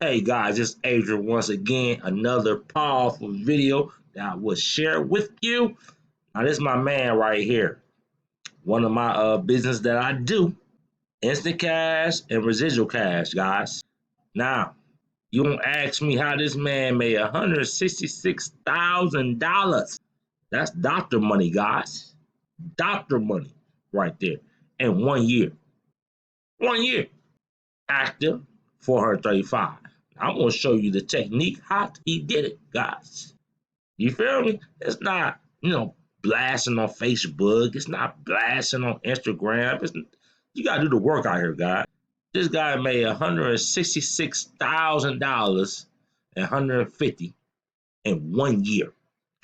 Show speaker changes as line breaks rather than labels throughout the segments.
Hey guys, it's Adrian once again. Another powerful video that I will share with you. Now, this is my man right here. One of my business that I do, instant cash and residual cash, guys. Now, you won't ask me how this man made $166,000. That's doctor money, guys. Doctor money right there in 1 year. 1 year. Active 435. I'm gonna show you the technique how he did it, guys. You feel me? It's not, blasting on Facebook. It's not blasting on Instagram. You gotta do the work out here, guys. This guy made $166,000 and 150 in 1 year.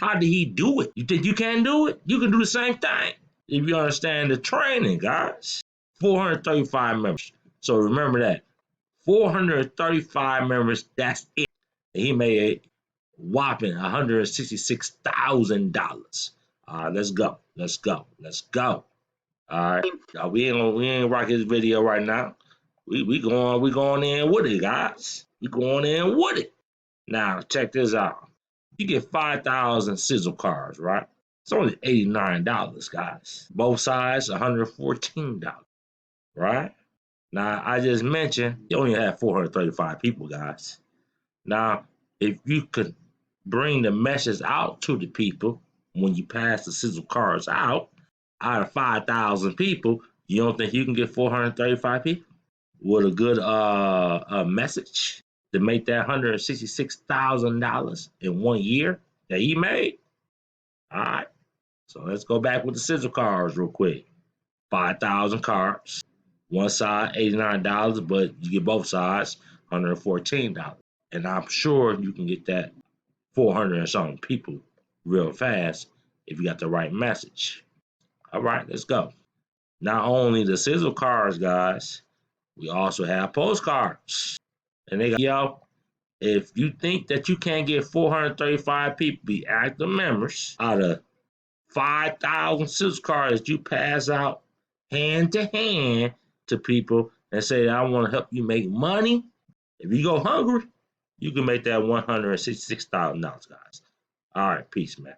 How did he do it? You think you can do it? You can do the same thing if you understand the training, guys. 435 members. So remember that. 435 members, that's it. He made a whopping $166,000. Let's go. Let's go. Let's go. All right. We ain't rock his video right now. We going in with it, guys. We going in with it. Now check this out. You get 5,000 sizzle cards, right? It's only $89, guys. Both sides, $114, right? Now, I just mentioned you only have 435 people, guys. Now, if you could bring the message out to the people when you pass the sizzle cards out of 5,000 people, you don't think you can get 435 people with a good message to make that $166,000 in 1 year that he made? All right. So let's go back with the sizzle cards real quick. 5,000 cards. One side, $89, but you get both sides, $114. And I'm sure you can get that 400 and something people real fast if you got the right message. All right, let's go. Not only the sizzle cards, guys, we also have postcards. And they got, if you think that you can't get 435 people be active members out of 5,000 sizzle cards that you pass out hand to hand to people and say, I want to help you make money. If you go hungry, you can make that $166,000, guys. All right, peace, man.